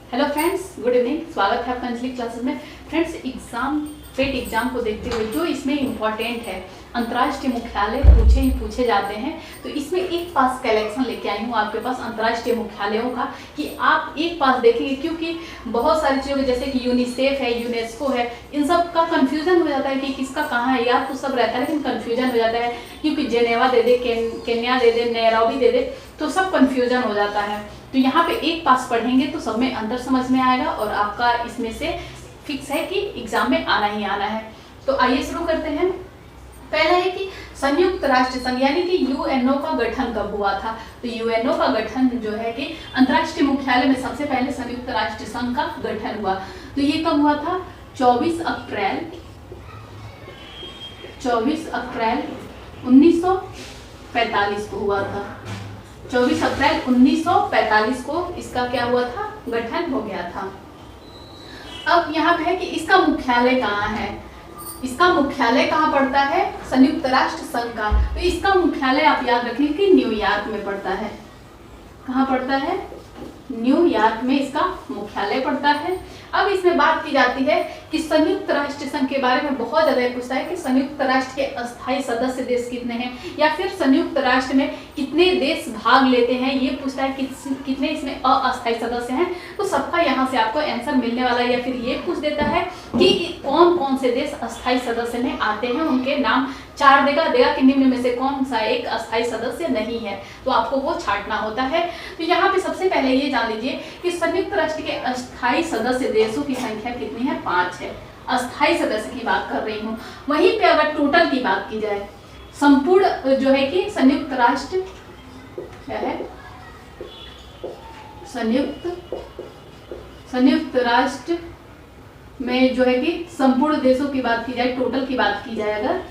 Hello friends, good evening. स्वागत है आपका अंजलि क्लासेस में। फ्रेंड्स, फेट एग्जाम को देखते हुए जो इसमें इम्पॉर्टेंट है, अंतर्राष्ट्रीय मुख्यालय पूछे ही पूछे जाते हैं। तो इसमें एक पास कलेक्शन लेके आई हूँ आपके पास अंतर्राष्ट्रीय मुख्यालयों का, कि आप एक पास देखेंगे, क्योंकि बहुत सारी चीज़ों जैसे कि यूनिसेफ है, यूनेस्को है, इन सब का कंफ्यूजन हो जाता है कि किसका कहाँ है। यार तो सब रहता है लेकिन कंफ्यूजन हो जाता है, क्योंकि जेनेवा दे दे, केन्या दे दे, नैरोबी दे दे, तो सब कंफ्यूजन हो जाता है। तो यहाँ पे एक पास पढ़ेंगे तो सब में अंतर समझ में आएगा और आपका इसमें से फिक्स है कि एग्जाम में आना ही आना है। तो आइए शुरू करते हैं। पहला है कि संयुक्त राष्ट्र संघ यानी कि यूएनओ का गठन कब हुआ था। तो यूएनओ का गठन जो है कि अंतर्राष्ट्रीय मुख्यालय में सबसे पहले संयुक्त राष्ट्र संघ का गठन हुआ। तो ये कब हुआ था? 24 अप्रैल 1945 को हुआ था। 24 अप्रैल 1945 को इसका क्या हुआ था? गठन हो गया था। अब यहाँ पे है कि इसका मुख्यालय कहाँ है। इसका मुख्यालय कहाँ पड़ता है? संयुक्त राष्ट्र संघ का। तो इसका मुख्यालय आप याद रखेंगे कि न्यूयॉर्क में पड़ता है। कहाँ पड़ता है? न्यूयॉर्क में इसका मुख्यालय पड़ता है। अब इसमें बात की जाती है कि संयुक्त राष्ट्र संघ के बारे में बहुत ज्यादा पूछता है कि संयुक्त राष्ट्र के अस्थायी सदस्य देश कितने हैं, या फिर संयुक्त राष्ट्र में कितने देश भाग लेते हैं, ये पूछता है कि कितने इसमें अस्थायी सदस्य हैं। तो सबका यहाँ से आपको आंसर मिलने वाला है। या फिर ये पूछ देता है कि कौन कौन से देश अस्थायी सदस्य में आते हैं, उनके नाम 4 देगा कि निम्न में से कौन सा एक अस्थायी सदस्य नहीं है, तो आपको वो छांटना होता है। तो यहाँ पे सबसे पहले ये जान लीजिए कि संयुक्त राष्ट्र के अस्थायी सदस्य देशों की संख्या कितनी है? 5 है। अस्थायी सदस्य की बात कर रही हूँ। वहीं पे अगर टोटल की बात की जाए, संपूर्ण जो है कि संयुक्त राष्ट्र क्या है, संयुक्त राष्ट्र में जो है कि संपूर्ण देशों की बात की जाए, टोटल की बात की जाए, अगर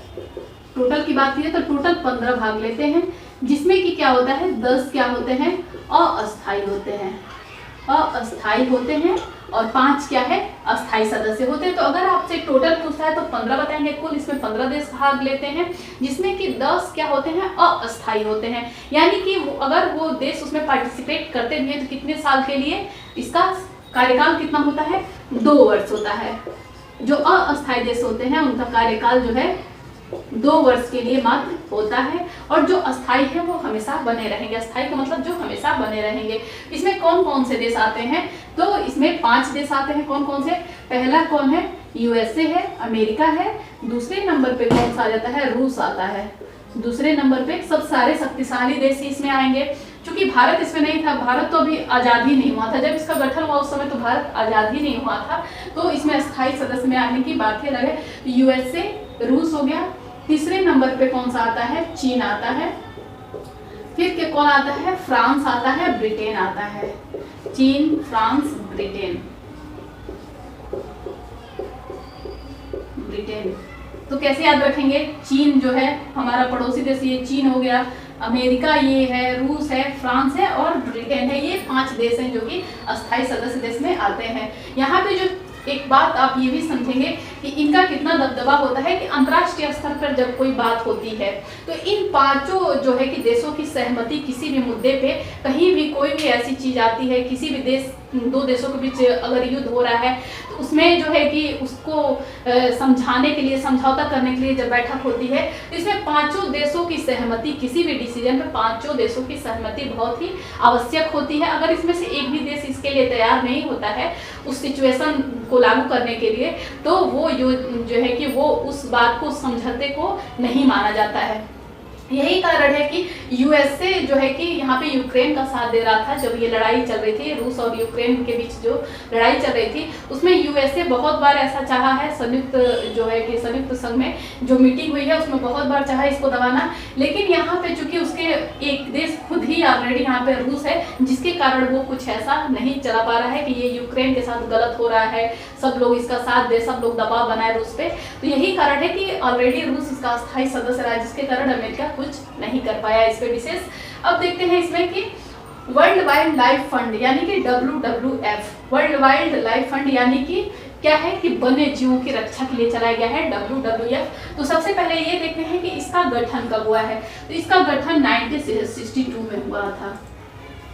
टोटल की बात की जाए तो टोटल 15 भाग लेते हैं, जिसमें कि क्या होता है 10 क्या होते हैं? अस्थायी होते हैं और 5 क्या है? अस्थायी सदस्य होते हैं। तो अगर आपसे टोटल पूछता है तो 15 बताएंगे। कुल इसमें 15 देश भाग लेते हैं, जिसमें कि 10 क्या होते हैं? अस्थायी होते हैं। यानी कि अगर वो देश उसमें पार्टिसिपेट करते भी हैं तो कितने साल के लिए? इसका कार्यकाल कितना होता है? 2 वर्ष होता है। जो अस्थायी देश होते हैं उनका कार्यकाल जो है 2 वर्ष के लिए मात्र होता है, और जो अस्थायी है वो हमेशा बने रहेंगे। अस्थायी का मतलब जो हमेशा बने रहेंगे। इसमें कौन कौन से देश आते हैं? तो इसमें 5 देश आते हैं। कौन कौन से? पहला कौन है? यूएसए है, अमेरिका है। दूसरे नंबर पे कौन सा आ जाता है? रूस आता है। दूसरे नंबर पे सब सारे शक्तिशाली देश ही इसमें आएंगे। क्योंकि भारत इसमें नहीं था, भारत तो अभी आज़ाद ही नहीं हुआ था। जब इसका गठन हुआ उस समय तो भारत आज़ाद ही नहीं हुआ था। तो इसमें अस्थायी सदस्य में आने की बात ही अलग है। यूएसए, रूस हो गया। तीसरे नंबर पे कौन सा आता है? चीन आता है। फिर के कौन आता है? फ्रांस आता है, ब्रिटेन आता है। चीन, फ्रांस, ब्रिटेन। तो कैसे याद रखेंगे? चीन जो है हमारा पड़ोसी देश, ये चीन हो गया। अमेरिका ये है, रूस है, फ्रांस है और ब्रिटेन है। ये 5 देश हैं जो कि अस्थायी सदस्य देश में आते हैं। यहाँ पे जो एक बात आप ये भी समझेंगे कि इनका कितना दबदबा होता है कि अंतर्राष्ट्रीय स्तर पर जब कोई बात होती है तो इन 5 जो है कि देशों की सहमति किसी भी मुद्दे पे, कहीं भी कोई भी ऐसी चीज आती है, किसी भी देश 2 देशों के बीच अगर युद्ध हो रहा है तो उसमें जो है कि उसको समझाने के लिए, समझौता करने के लिए जब बैठक होती है तो इसमें 5 देशों की सहमति, किसी भी डिसीजन पे 5 देशों की सहमति बहुत ही आवश्यक होती है। अगर इसमें से एक भी देश इसके लिए तैयार नहीं होता है उस सिचुएशन को लागू करने के लिए, तो वो जो है कि वो उस बात को, समझौते को नहीं माना जाता है। यही कारण है कि यूएसए जो है कि यहाँ पे यूक्रेन का साथ दे रहा था जब ये लड़ाई चल रही थी, रूस और यूक्रेन के बीच जो लड़ाई चल रही थी उसमें यूएसए बहुत बार ऐसा चाहा है, संयुक्त जो है कि संयुक्त संघ में जो मीटिंग हुई है उसमें बहुत बार चाहा इसको दबाना, लेकिन यहाँ पे चूंकि उसके एक देश खुद ही ऑलरेडी यहाँ पे रूस है, जिसके कारण वो कुछ ऐसा नहीं चला पा रहा है कि ये यूक्रेन के साथ गलत हो रहा है, सब लोग इसका साथ दे, सब लोग दबाव बनाए रूस पे। तो यही कारण है कि ऑलरेडी रूस इसका अस्थायी सदस्य रहा, जिसके कारण अमेरिका कुछ नहीं कर पाया इस पे विशेष। अब देखते हैं इसमें कि वर्ल्ड वाइल्ड लाइफ फंड यानी कि WWF, world wild life fund यानी कि क्या है कि वन्य जीवों की रक्षा के लिए चलाया गया है WWF। तो सबसे पहले ये देखते हैं कि इसका गठन कब हुआ है। तो इसका गठन 1962 में हुआ था।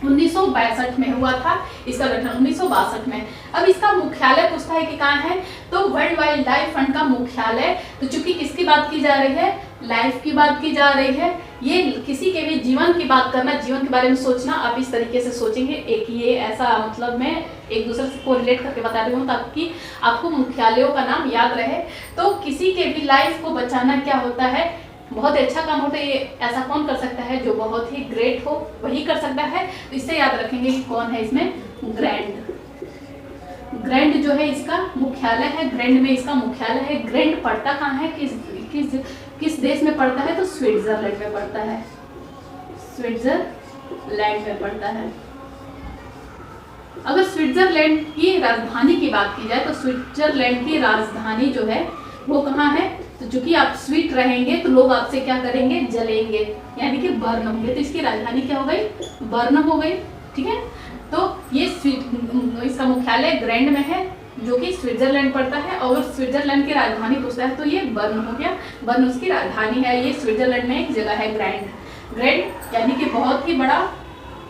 1962 में हुआ था इसका गठन, 1962 में। अब इसका मुख्यालय पूछता है कि कहाँ है, तो वर्ल्ड वाइल्ड लाइफ फंड का मुख्यालय, तो चूंकि किसकी बात की जा रही है, लाइफ की बात की जा रही है, ये किसी के भी जीवन की बात करना, जीवन के बारे में सोचना आप इस तरीके से सोचेंगे। एक ये ऐसा मतलब मैं एक दूसरे को रिलेट करके बता रही हूँ ताकि आपको मुख्यालयों का नाम याद रहे। तो किसी के भी लाइफ को बचाना क्या होता है, बहुत अच्छा काम होता है। ये ऐसा कौन कर सकता है, जो बहुत ही ग्रेट हो वही कर सकता है। तो इससे याद रखेंगे कि कौन है इसमें, ग्रैंड जो है इसका मुख्यालय है, ग्रैंड में इसका मुख्यालय है। ग्रैंड पड़ता कहाँ है, किस देश में पड़ता है, तो स्विट्जरलैंड में पड़ता है, स्विट्जरलैंड में पड़ता है। अगर स्विट्जरलैंड की राजधानी की बात की जाए तो स्विट्जरलैंड की राजधानी जो है वो कहाँ है, तो चूंकि आप स्वीट रहेंगे तो लोग आपसे क्या करेंगे, जलेंगे, यानी कि बर्न होंगे। तो इसकी राजधानी क्या हो गई, बर्न हो गई। ठीक है, तो ये इसका मुख्यालय ग्रैंड में है जो कि स्विट्जरलैंड पड़ता है, और स्विट्जरलैंड की राजधानी पूछता है तो ये बर्न हो गया, बर्न उसकी राजधानी है। ये स्विट्जरलैंड में एक जगह है ग्रैंड यानी कि बहुत ही बड़ा।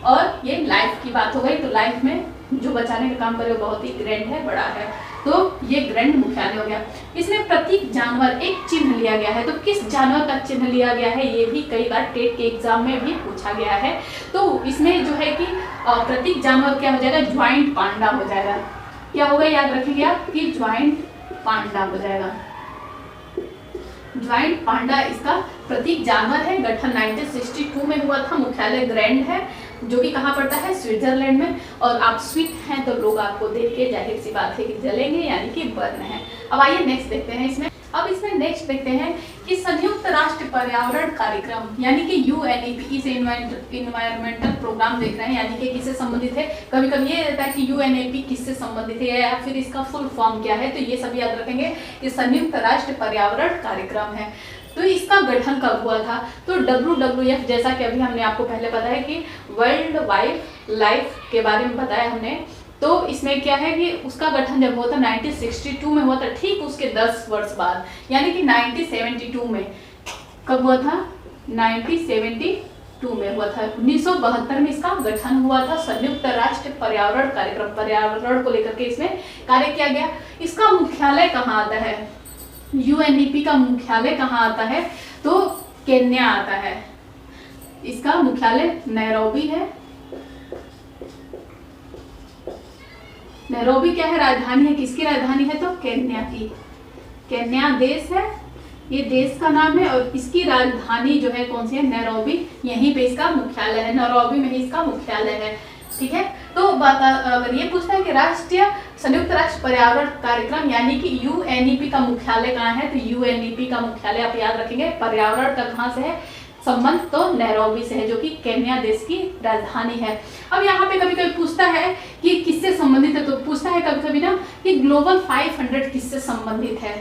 और ये लाइफ की बात हो गई, तो लाइफ में जो बचाने का काम करे वो बहुत ही ग्रैंड है, बड़ा है, तो ये ग्रैंड मुख्यालय हो गया। इसमें प्रतीक जानवर एक चिन्ह लिया गया है, तो किस जानवर का चिन्ह लिया गया है ये भी कई बार टेट के एग्जाम में भी पूछा गया है। तो इसमें जो है कि प्रतीक जानवर क्या हो जाएगा, ज्वाइंट पांडा हो जाएगा। क्या होगा, याद रखिएगा कि ज्वाइंट पांडा हो जाएगा। ज्वाइंट पांडा इसका प्रतीक जानवर है। गठन 1962 में हुआ था, मुख्यालय ग्रैंड है जो कि कहाँ पड़ता है, स्विट्जरलैंड में। और आप स्वीट हैं तो लोग आपको देख के जाहिर सी बात है कि जलेंगे, यानी कि बर्न है। अब आइए नेक्स्ट देखते हैं इसमें। अब इसमें नेक्स्ट देखते हैं कि संयुक्त राष्ट्र पर्यावरण कार्यक्रम यानी कि यूएनईपी से इन्वायरमेंटल प्रोग्राम देख रहे हैं, यानी कि किससे संबंधित है। कभी कभी ये रहता है कि यूएनईपी किससे संबंधित है या फिर इसका फुल फॉर्म क्या है, तो ये सब याद रखेंगे कि संयुक्त राष्ट्र पर्यावरण कार्यक्रम है। तो इसका गठन कब हुआ था, तो WWF जैसा कि अभी हमने आपको पहले बताया कि वर्ल्ड वाइल्ड लाइफ के बारे में बताया हमने। तो इसमें क्या है कि उसका गठन जब हुआ था 1962 में हुआ था, ठीक उसके 10 वर्ष बाद यानी कि 1972 में। कब हुआ था, 1972 में हुआ था। 1972 में इसका गठन हुआ था, संयुक्त राष्ट्र पर्यावरण कार्यक्रम, पर्यावरण को लेकर के इसमें कार्य किया गया। इसका मुख्यालय कहाँ आता है, यूएनईपी का मुख्यालय कहाँ आता है, तो केन्या आता है। इसका मुख्यालय नैरोबी है। नैरोबी क्या है, राजधानी है, किसकी राजधानी है, तो केन्या की। केन्या देश है, ये देश का नाम है, और इसकी राजधानी जो है कौन सी है, नैरोबी। यहीं पे इसका मुख्यालय है, नैरोबी में ही इसका मुख्यालय है। ठीक है, तो बात अगर ये पूछता है कि राष्ट्रीय संयुक्त राष्ट्र पर्यावरण कार्यक्रम यानी कि यूएनईपी का मुख्यालय कहाँ है, तो यूएनईपी का मुख्यालय आप याद रखेंगे पर्यावरण का कहाँ से है संबंध, तो नैरोबी से है जो कि केन्या देश की राजधानी है। अब यहाँ पे कभी कभी पूछता है कि किससे संबंधित है, तो पूछता है कभी कभी ना कि ग्लोबल 500 किससे संबंधित है,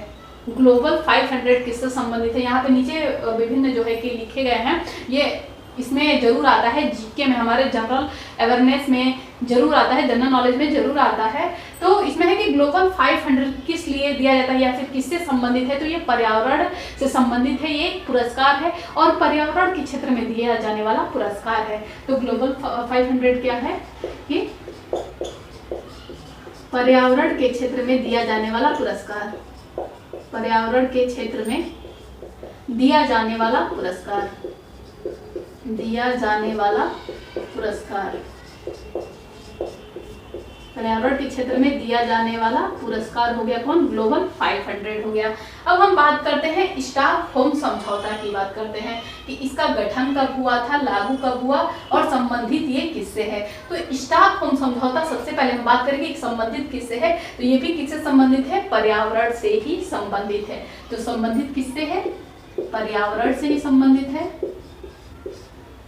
ग्लोबल 500 किससे संबंधित है। यहाँ पे नीचे विभिन्न जो है कि लिखे गए हैं, ये इसमें जरूर आता है, जीके में हमारे जनरल अवेयरनेस में जरूर आता है, जनरल नॉलेज में जरूर आता है। तो इसमें है कि ग्लोबल 500 किस लिए दिया जाता है या फिर किससे संबंधित है, तो ये पर्यावरण से संबंधित है, ये एक पुरस्कार है और पर्यावरण के क्षेत्र में दिया जाने वाला पुरस्कार है। तो ग्लोबल 500 क्या है कि पर्यावरण के क्षेत्र में दिया जाने वाला पुरस्कार, पर्यावरण के क्षेत्र में दिया जाने वाला पुरस्कार, दिया जाने वाला पुरस्कार, पर्यावरण के क्षेत्र में दिया जाने वाला पुरस्कार हो गया कौन, ग्लोबल 500 हो गया। अब हम बात करते हैं स्टॉकहोम समझौता की, बात करते हैं कि इसका गठन कब हुआ था, लागू कब हुआ और संबंधित ये किससे है। तो स्टॉकहोम समझौता सबसे पहले हम बात करेंगे कि संबंधित किससे है, तो ये भी किससे संबंधित है, पर्यावरण से ही संबंधित है। तो संबंधित किससे है, पर्यावरण से ही संबंधित है।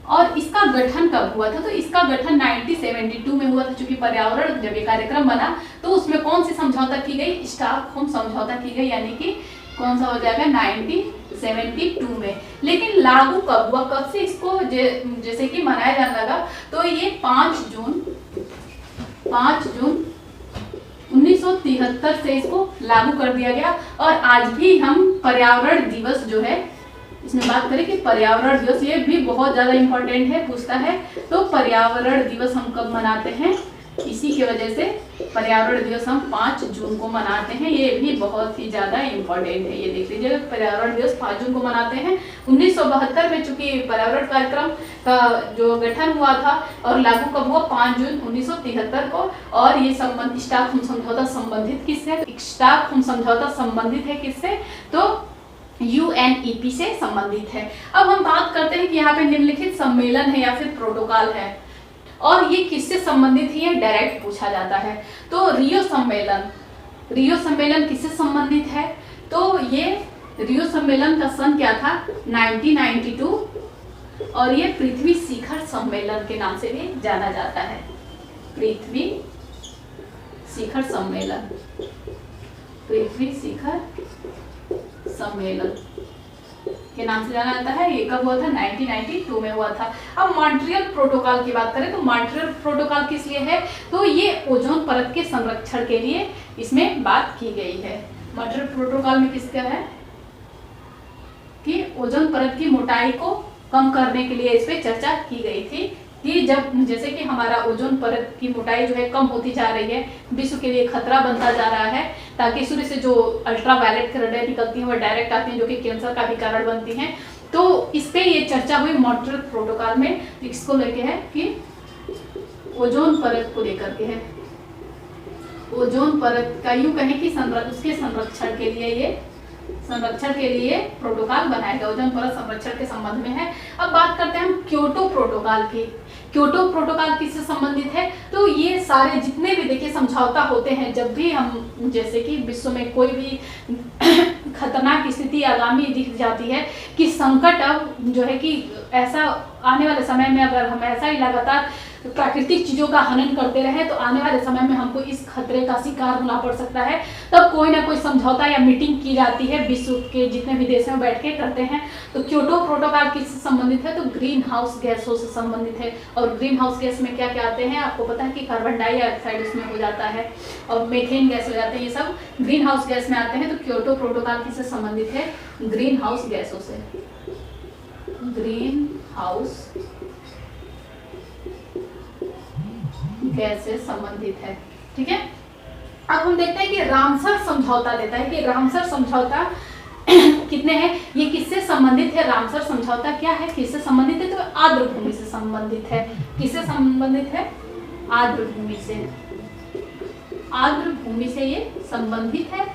और इसका गठन कब हुआ था, तो इसका गठन 1972 में हुआ था। चूंकि पर्यावरण जब ये कार्यक्रम बना तो उसमें कौन सी समझौता की गई, स्टॉकहोम समझौता की गई, यानी कि कौन सा हो जाएगा 1972 में। लेकिन लागू कब हुआ, कब से इसको जैसे कि मनाया जाने लगा, तो ये 5 जून 1973 से इसको लागू कर दिया गया। और आज भी हम पर्यावरण दिवस जो है इसमें बात करें कि पर्यावरण दिवस, ये भी बहुत ज़्यादा इम्पोर्टेंट है, पूछता है। तो पर्यावरण दिवस हम कब मनाते हैं, इसी की वजह से पर्यावरण दिवस हम 5 जून को मनाते हैं। ये भी बहुत ही ज़्यादा इम्पोर्टेंट है, ये देख लीजिए, पर्यावरण दिवस 5 जून को मनाते हैं। 1972 में चूंकि पर्यावरण कार्यक्रम का जो गठन हुआ था और लागू कब हुआ, 5 जून 1973 को। और ये संबंध स्टॉकहोम समझौता संबंधित किससे, स्टॉकहोम समझौता संबंधित है किससे, तो UNEP से संबंधित है। अब हम बात करते हैं कि यहाँ पे निम्नलिखित सम्मेलन है या फिर प्रोटोकॉल है और ये किससे संबंधित है, ये डायरेक्ट पूछा जाता है। तो रियो सम्मेलन किससे संबंधित है, तो ये रियो सम्मेलन का सन क्या था, 1992, और ये पृथ्वी शिखर सम्मेलन के नाम से भी जाना जाता है। पृथ्वी शिखर सम्मेलन, पृथ्वी शिखर सम्मेलन के नाम से जाना जाता है। ये कब हुआ था, 1992 में हुआ था। अब मॉन्ट्रियल प्रोटोकॉल की बात करें तो मॉन्ट्रियल प्रोटोकॉल किस लिए है, तो ये ओजोन परत के संरक्षण के लिए इसमें बात की गई है। मॉन्ट्रियल प्रोटोकॉल में किसका है कि ओजोन परत की मोटाई को कम करने के लिए इस पे चर्चा की गई थी कि जब जैसे कि हमारा ओजोन परत की मोटाई जो है कम होती जा रही है, विश्व के लिए खतरा बनता जा रहा है, ताकि सूर्य से जो अल्ट्रावायलेट किरणें निकलती हैं वो डायरेक्ट आती हैं, जो कि कैंसर का भी कारण बनती हैं। तो इस पे ये चर्चा हुई मॉन्ट्रियल प्रोटोकॉल में। इसको लेके है कि ओजोन परत को लेकर के है, ओजोन परत का यूं कहें कि उसके संरक्षण के लिए ये प्रोटोकॉल बनाया गया, ओजोन परत संरक्षण के संबंध में है। अब बात करते हैं हम क्योटो प्रोटोकॉल की। क्योटो प्रोटोकॉल किससे संबंधित है, तो ये सारे जितने भी देखिए समझौता होते हैं, जब भी हम जैसे कि विश्व में कोई भी खतरनाक स्थिति आगामी दिख जाती है कि संकट अब जो है कि ऐसा आने वाले समय में अगर हम ऐसा ही लगातार प्राकृतिक चीजों का हनन करते रहे तो आने वाले समय में हमको इस खतरे का शिकार होना पड़ सकता है। तब कोई ना कोई समझौता या मीटिंग की जाती है, विश्व के जितने भी देश में बैठ के करते हैं। तो क्योटो प्रोटोकॉल किससे संबंधित है, तो ग्रीन हाउस गैसों से संबंधित है। और ग्रीन हाउस गैस में क्या क्या आते हैं, आपको पता है कि कार्बन डाइऑक्साइड उसमें हो जाता है और मीथेन गैस हो जाते हैं, ये सब ग्रीन हाउस गैस में आते हैं। तो क्योटो प्रोटोकॉल किससे संबंधित है, ग्रीन हाउस गैसों से, ग्रीन हाउस गैस से संबंधित है। ठीक है, अब हम देखते हैं कि रामसर समझौता देता है कि रामसर समझौता कितने हैं, ये किससे संबंधित है, रामसर समझौता क्या है, किससे संबंधित है, तो आर्द्र भूमि से संबंधित है। किससे संबंधित है, आर्द्र भूमि से, आर्द्र भूमि से ये संबंधित है।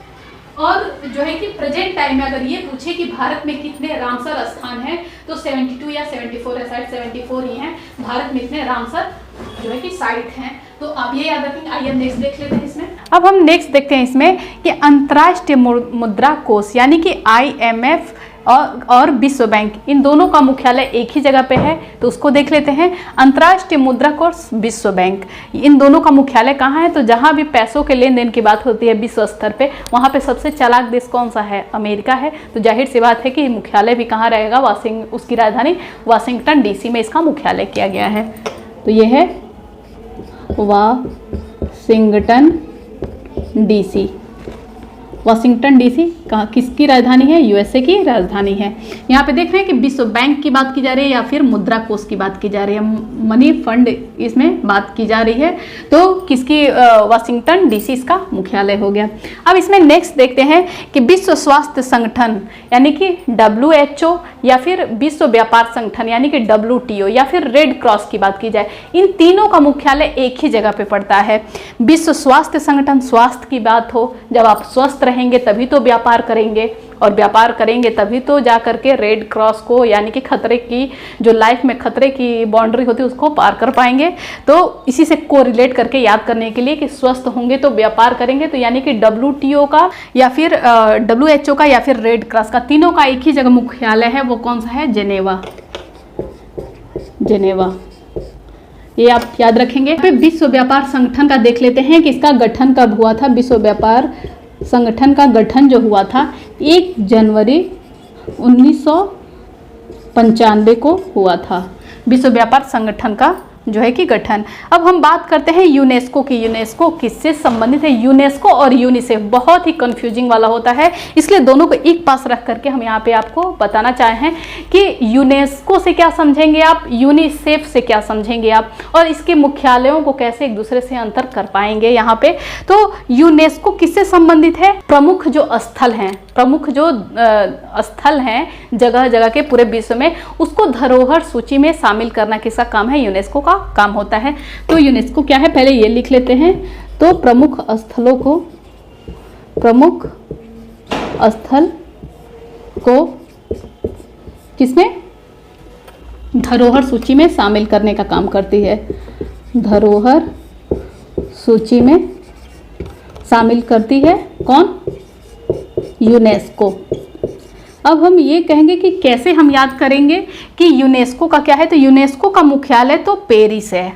और जो है कि प्रेजेंट टाइम में अगर ये पूछे कि भारत में कितने रामसर स्थान हैं, तो 72 या 74 है, शायद 74 ही हैं। भारत में इतने रामसर जो है कि साइट हैं, तो आप ये याद रखेंगे। आइए नेक्स्ट देख लेते हैं इसमें। अब हम नेक्स्ट देखते हैं इसमें कि अंतर्राष्ट्रीय मुद्रा कोष यानी कि IMF और विश्व बैंक, इन दोनों का मुख्यालय एक ही जगह पे है, तो उसको देख लेते हैं। अंतर्राष्ट्रीय मुद्रा कोष, विश्व बैंक, इन दोनों का मुख्यालय कहाँ है, तो जहाँ भी पैसों के लेन देन की बात होती है विश्व स्तर पे, वहाँ पे सबसे चालाक देश कौन सा है, अमेरिका है। तो जाहिर सी बात है कि मुख्यालय भी कहाँ रहेगा, उसकी राजधानी वाशिंगटन DC में इसका मुख्यालय किया गया है। तो ये है वाशिंगटन DC। वाशिंगटन DC किसकी राजधानी है, USA की राजधानी है। यहाँ पे देख रहे हैं कि विश्व बैंक की बात की जा रही है या फिर मुद्रा कोष की बात की जा रही है, मनी फंड इसमें बात की जा रही है। तो किसकी, वाशिंगटन DC इसका मुख्यालय हो गया। अब इसमें नेक्स्ट देखते हैं कि विश्व स्वास्थ्य संगठन यानी कि WHO या फिर विश्व व्यापार संगठन यानी कि WTO या फिर रेड क्रॉस की बात की जाए, इन तीनों का मुख्यालय एक ही जगह पे पड़ता है। विश्व स्वास्थ्य संगठन, स्वास्थ्य की बात हो, जब आप स्वस्थ रहेंगे तभी तो व्यापार करेंगे, और व्यापार करेंगे तभी तो जा करके रेड क्रॉस को यानी कि खतरे की, जो लाइफ में खतरे की बाउंड्री होती है उसको पार कर पाएंगे। तो इसी से कोरिलेट करके याद करने के लिए कि स्वस्थ होंगे तो व्यापार करेंगे, तो यानी कि WTO का या फिर WHO का या फिर रेड क्रॉस का, तीनों का एक ही जगह मुख्यालय है। वो कौन सा है, जेनेवा। जेनेवा, ये आप याद रखेंगे। फिर विश्व व्यापार संगठन का देख लेते हैं कि इसका गठन कब हुआ था। विश्व व्यापार संगठन का गठन जो हुआ था 1 जनवरी 1995 को हुआ था। विश्व व्यापार संगठन का जो है कि गठन। अब हम बात करते हैं यूनेस्को की। यूनेस्को किससे संबंधित है? यूनेस्को और यूनिसेफ बहुत ही कंफ्यूजिंग वाला होता है, इसलिए दोनों को एक पास रख करके हम यहाँ पे आपको बताना चाहे हैं कि यूनेस्को से क्या समझेंगे आप, यूनिसेफ से क्या समझेंगे आप, और इसके मुख्यालयों को कैसे एक दूसरे से अंतर कर पाएंगे यहाँ पे। तो यूनेस्को किससे संबंधित है? प्रमुख जो स्थल हैं, प्रमुख जो स्थल हैं जगह जगह के पूरे विश्व में, उसको धरोहर सूची में शामिल करना किसका काम है? यूनेस्को का काम होता है। तो यूनेस्को क्या है, पहले ये लिख लेते हैं। तो प्रमुख स्थलों को, प्रमुख स्थल को किसमें? धरोहर सूची में शामिल करने का काम करती है। धरोहर सूची में शामिल करती है कौन? यूनेस्को। अब हम ये कहेंगे कि कैसे हम याद करेंगे कि यूनेस्को का क्या है। तो यूनेस्को का मुख्यालय तो पेरिस है।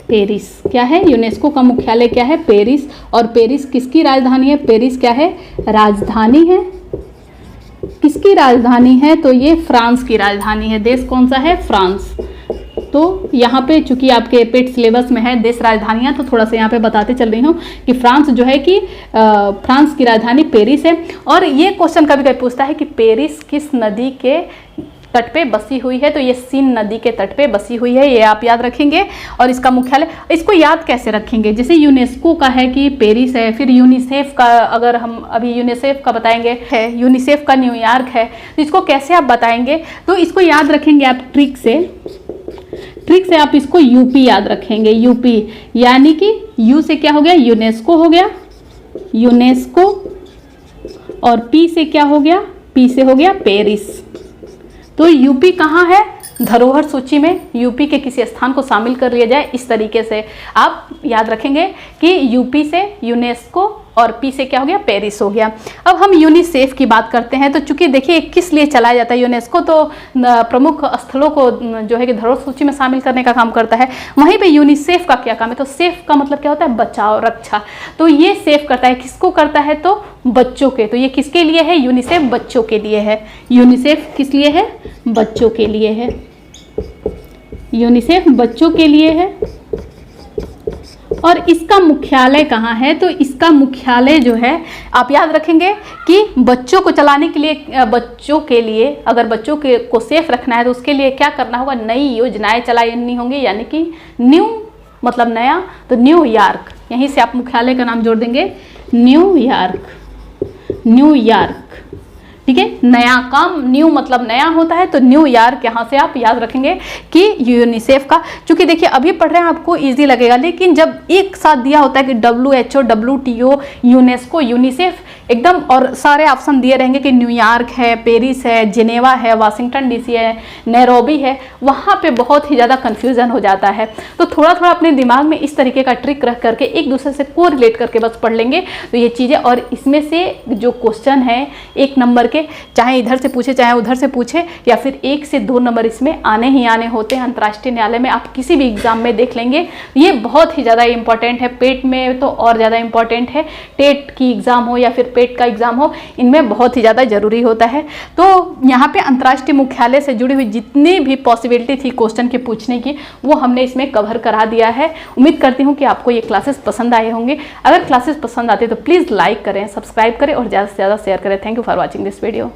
पेरिस क्या है? यूनेस्को का मुख्यालय क्या है? पेरिस। और पेरिस किसकी राजधानी है? पेरिस क्या है? राजधानी है। किसकी राजधानी है? तो ये फ्रांस की राजधानी है। देश कौन सा है? फ्रांस। तो यहाँ पे चूंकि आपके पेट सिलेबस में है देश राजधानियाँ, तो थोड़ा सा यहाँ पे बताते चल रही हूँ कि फ्रांस जो है कि फ्रांस की राजधानी पेरिस है। और ये क्वेश्चन कभी कभी पूछता है कि पेरिस किस नदी के तट पे बसी हुई है? तो ये सीन नदी के तट पे बसी हुई है, ये आप याद रखेंगे। और इसका मुख्यालय, इसको याद कैसे रखेंगे? जैसे यूनेस्को का है कि पेरिस है, फिर यूनिसेफ का अगर हम अभी यूनिसेफ का बताएंगे है, यूनिसेफ का न्यूयॉर्क है, तो इसको कैसे आप बताएंगे? तो इसको याद रखेंगे आप ट्रिक से आप इसको यूपी याद रखेंगे। यूपी यानी कि यू से क्या हो गया? यूनेस्को हो गया, यूनेस्को। और पी से क्या हो गया? पी से हो गया पेरिस। तो यूपी कहाँ है? धरोहर सूची में यूपी के किसी स्थान को शामिल कर लिया जाए, इस तरीके से आप याद रखेंगे कि यूपी से यूनेस्को और पी से क्या हो गया? पेरिस हो गया। अब हम यूनिसेफ की बात करते हैं। तो चूंकि देखिए किस लिए चलाया जाता है यूनेस्को, तो प्रमुख स्थलों को जो है कि धरोहर सूची में शामिल करने का काम करता है। वहीं पे यूनिसेफ का क्या काम है? तो सेफ का मतलब क्या होता है? बचाव, रक्षा। तो ये सेफ करता है, किसको करता है? तो बच्चों के। तो ये किसके लिए है? यूनिसेफ बच्चों के लिए है। यूनिसेफ किस लिए है? बच्चों के लिए है। यूनिसेफ बच्चों के लिए है। और इसका मुख्यालय कहाँ है? तो इसका मुख्यालय जो है आप याद रखेंगे कि बच्चों को चलाने के लिए, बच्चों के लिए अगर बच्चों के को सेफ रखना है तो उसके लिए क्या करना होगा? नई योजनाएं चलानी होंगी, यानी कि न्यू मतलब नया, तो न्यूयॉर्क, यहीं से आप मुख्यालय का नाम जोड़ देंगे, न्यूयॉर्क। न्यूयॉर्क, ठीक है। नया काम, न्यू मतलब नया होता है, तो न्यूयॉर्क यहाँ से आप याद रखेंगे कि यूनिसेफ का। चूंकि देखिए अभी पढ़ रहे हैं आपको इजी लगेगा, लेकिन जब एक साथ दिया होता है कि WHO, WTO, यूनेस्को, यूनिसेफ एकदम, और सारे ऑप्शन दिए रहेंगे कि न्यूयॉर्क है, पेरिस है, जिनेवा है, वाशिंगटन DC है, नैरोबी है, वहाँ पे बहुत ही ज़्यादा कन्फ्यूजन हो जाता है। तो थोड़ा थोड़ा अपने दिमाग में इस तरीके का ट्रिक रख करके एक दूसरे से को रिलेट करके बस पढ़ लेंगे तो ये चीज़ें। और इसमें से जो क्वेश्चन है 1 नंबर के, चाहे इधर से पूछे चाहे उधर से पूछे, या फिर 1 से 2 नंबर इसमें आने ही आने होते हैं। अंतर्राष्ट्रीय न्यायालय में आप किसी भी एग्जाम में देख लेंगे, ये बहुत ही ज़्यादा इंपॉर्टेंट है। पेट में तो और ज़्यादा इंपॉर्टेंट है, टेट की एग्जाम हो या फिर पेट का एग्जाम हो, इनमें बहुत ही ज़्यादा जरूरी होता है। तो यहाँ पे अंतर्राष्ट्रीय मुख्यालय से जुड़ी हुई जितनी भी पॉसिबिलिटी थी क्वेश्चन के पूछने की, वो हमने इसमें कवर करा दिया है। उम्मीद करती हूँ कि आपको ये क्लासेस पसंद आए होंगे। अगर क्लासेस पसंद आते तो प्लीज़ लाइक करें, सब्सक्राइब करें और ज़्यादा से ज़्यादा शेयर करें। Thank you for watching this video.